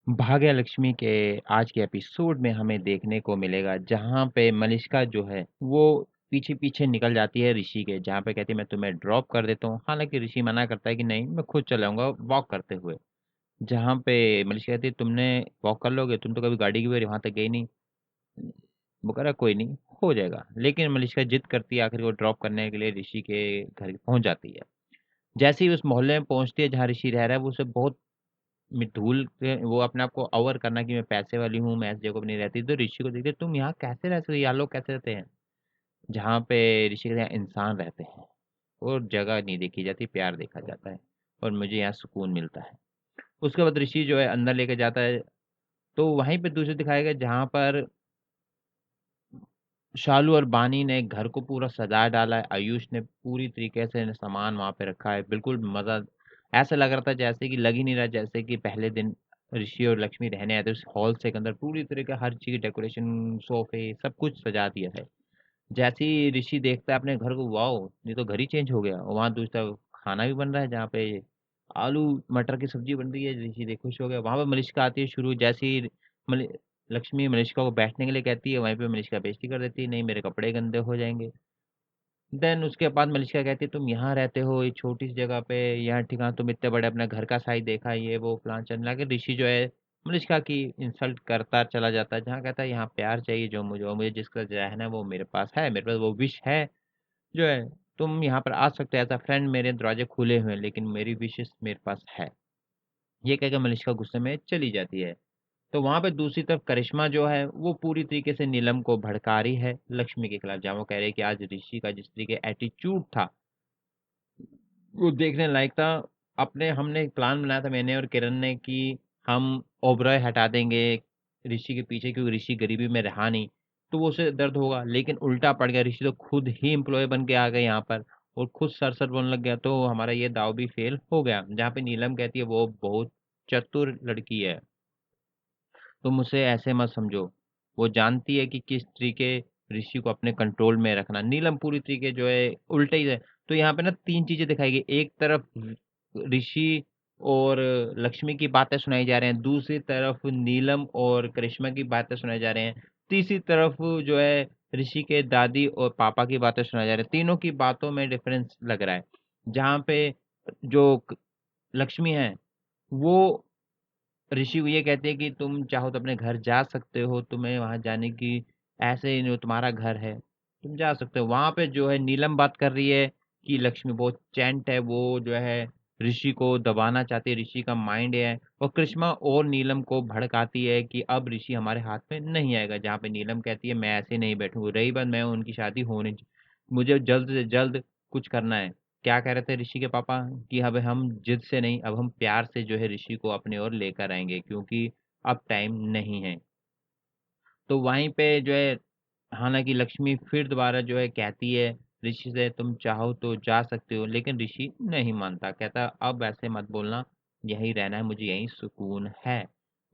भाग्य लक्ष्मी के आज के एपिसोड में हमें देखने को मिलेगा जहाँ पे मलिष्का जो है वो पीछे-पीछे निकल जाती है ऋषि के, जहाँ पे कहती है मैं तुम्हें ड्रॉप कर देता हूँ। हालाँकि ऋषि मना करता है कि नहीं मैं खुद चलाऊँगा वॉक करते हुए। जहाँ पे मलिष्का कहती है तुमने वॉक कर लोगे? तुम तो कभी गाड़ी की वजह वहाँ तक गई नहीं। वो कह रहा कोई नहीं, हो जाएगा। लेकिन मलिष्का जिद करती है आखिर वो ड्रॉप करने के लिए ऋषि के घर पहुँच जाती है। जैसे ही उस मोहल्ले में पहुँचती है जहाँ ऋषि रह रहा है वो उसे बहुत मिठूल के वो अपने आप को अवर करना कि मैं पैसे वाली हूँ, मैं ऐसी जगह पे नहीं रहती। तो ऋषि को देखते तुम यहाँ कैसे रह सकते हो? यहाँ लोग कैसे रहते हैं? जहाँ पे ऋषि के यहाँ इंसान रहते हैं और जगह नहीं देखी जाती, प्यार देखा जाता है और मुझे यहाँ सुकून मिलता है। उसके बाद ऋषि जो है अंदर लेके जाता है, तो वहीं पे दूसरा दिखाया गया जहाँ पर शालू और बानी ने घर को पूरा सजा डाला है। आयुष ने पूरी तरीके से सामान वहाँ पे रखा है। बिल्कुल मज़ा ऐसा लग रहा था जैसे कि लग ही नहीं रहा जैसे कि पहले दिन ऋषि और लक्ष्मी रहने आए थे उस हॉल से के अंदर पूरी तरह का हर चीज़ डेकोरेशन, सोफ़े सब कुछ सजा दिया है। जैसे ही ऋषि देखता है अपने घर को वाओ! ये तो घर ही चेंज हो गया और वहाँ दूसरा खाना भी बन रहा है जहाँ पे आलू मटर की सब्ज़ी बन रही है। ऋषि देख खुश हो गया। वहाँ पे मलिष्का आती है शुरू जैसे ही मलि लक्ष्मी मलिष्का को बैठने के लिए कहती है, वहीं पे मलिष्का बेइज़्ज़ती कर देती है, नहीं मेरे कपड़े गंदे हो जाएँगे। देन उसके बाद मलिष्का कहती है, तुम यहाँ रहते हो ये छोटी-सी जगह पे, यहाँ ठिकाना तुम इतने बड़े अपने घर का साइज़ देखा, ये वो फलान-चढ़ना के ऋषि जो है मलिष्का की इंसल्ट करता चला जाता है, जहाँ कहता है यहाँ प्यार चाहिए जो मुझे जिसका रहना है वो मेरे पास है, मेरे पास वो विश है, जो है तुम यहाँ पर आ सकते हो एज़ अ फ्रेंड मेरे दरवाजे खुले हुए हैं, लेकिन मेरी विशेज़ मेरे पास है। ये कह के मलिष्का गुस्से में चली जाती है। तो वहाँ पे दूसरी तरफ करिश्मा जो है, वो पूरी तरीके से नीलम को भड़का रही है लक्ष्मी के खिलाफ, जहाँ वो कह रही है कि आज ऋषि का जिस तरीके एटीट्यूड था, वो देखने लायक था। अपने हमने एक प्लान बनाया था मैंने और किरण ने कि हम ओबरॉय हटा देंगे ऋषि के पीछे क्योंकि ऋषि गरीबी में रहा नहीं, तो वो उसे दर्द होगा। लेकिन उल्टा पड़ गया, ऋषि तो खुद ही एम्प्लॉयी बन के आ गए यहाँ पर और खुद सर-सर बोलने लग गया, तो हमारा ये दाँव भी फेल हो गया। जहाँ पे नीलम कहती है वो बहुत चतुर लड़की है। तुम उसे ऐसे मत समझो। वो जानती है कि किस तरीके ऋषि को अपने कंट्रोल में रखना। नीलम पूरी तरीके जो है उल्टा ही है। तो यहाँ पे ना 3 चीज़ें दिखाई गई। एक तरफ ऋषि और लक्ष्मी की बातें सुनाई जा रहे हैं, दूसरी तरफ नीलम और करिश्मा की बातें सुनाई जा रहे हैं, तीसरी तरफ जो है ऋषि के दादी और पापा की बातें सुनाई जा रही हैं। तीनों की बातों में डिफ़रेंस लग रहा है। जहाँ पे जो क लक्ष्मी है, वो ऋषि को ये कहते हैं कि तुम चाहो तो अपने घर जा सकते हो, तुम्हें वहाँ जाने की ऐसे ही नहीं तुम्हारा घर है, तुम जा सकते हो। वहाँ पे जो है नीलम बात कर रही है कि लक्ष्मी बहुत चैंट है, वो जो है ऋषि को दबाना चाहती है, ऋषि का माइंड है और करिश्मा और नीलम को भड़काती है कि अब ऋषि हमारे हाथ में नहीं आएगा, जहाँ पे नीलम कहती है मैं ऐसे नहीं बैठूँगी। रही बात मैं उनकी शादी होने च मुझे जल्द से जल्द कुछ करना है। क्या कह रहे थे ऋषि के पापा कि अब हम जिद से नहीं, अब हम प्यार से जो है ऋषि को अपनी ओर लेकर आएँगे क्योंकि अब टाइम नहीं है। तो वहीं पे जो है हालाँकि लक्ष्मी फिर दोबारा जो है कहती है ऋषि से तुम चाहो तो जा सकते हो, लेकिन ऋषि नहीं मानता। कहता अब ऐसे मत बोलना, यहीं रहना है, मुझे यहीं सुकून है।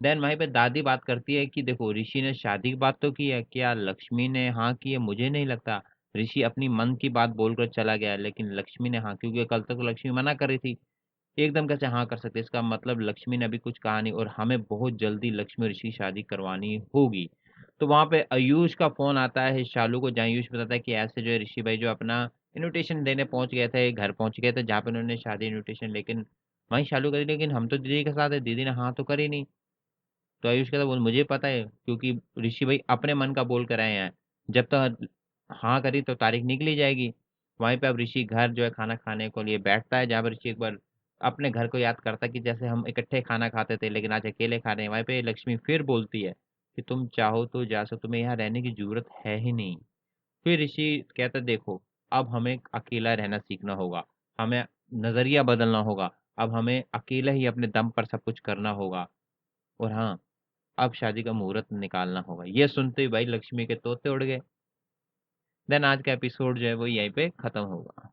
देन वहीं पे दादी बात करती है कि देखो ऋषि ने शादी की बात तो की है, क्या लक्ष्मी ने हाँ की है? मुझे नहीं लगता। ऋषि अपनी मन की बात बोलकर चला गया है, लेकिन लक्ष्मी ने हाँ क्योंकि कल तक तो लक्ष्मी मना कर रही थी। एकदम कैसे हाँ कर सकते हैं? इसका मतलब लक्ष्मी ने अभी कुछ कहा नहीं और हमें बहुत जल्दी लक्ष्मी और ऋषि की शादी करवानी होगी। तो वहाँ पे आयुष का फ़ोन आता है शालू को, जहाँ आयुष बताता है कि ऐसे जो है ऋषि भाई जो अपना इन्विटेशन देने पहुँच गए थे, घर पहुँच गए थे जहाँ पे उन्होंने शादी इन्विटेशन लेकिन वहीं शालू कह रही लेकिन हम तो दीदी के साथ है, दीदी ने हाँ तो करी नहीं। तो आयुष कहता बोल मुझे पता है क्योंकि ऋषि भाई अपने मन का बोल कर आए हैं। जब तक हाँ करी तो तारीख निकली जाएगी। वहीं पे अब ऋषि घर जो है खाना खाने को लिए बैठता है, जहाँ पर ऋषि एक बार अपने घर को याद करता है कि जैसे हम इकट्ठे खाना खाते थे, लेकिन आज अकेले खा रहे हैं। वहीं पे लक्ष्मी फिर बोलती है कि तुम चाहो तो जा सकते हो, तुम्हें यहाँ रहने की ज़रूरत है ही नहीं। फिर ऋषि कहता है देखो, अब हमें अकेला रहना सीखना होगा, हमें नज़रिया बदलना होगा, अब हमें अकेला ही अपने दम पर सब कुछ करना होगा और हाँ, अब शादी का मुहूर्त निकालना होगा। ये सुनते ही भाई लक्ष्मी के तोते उड़ गए। देन आज का एपिसोड जो है वो यहीं पे खत्म होगा।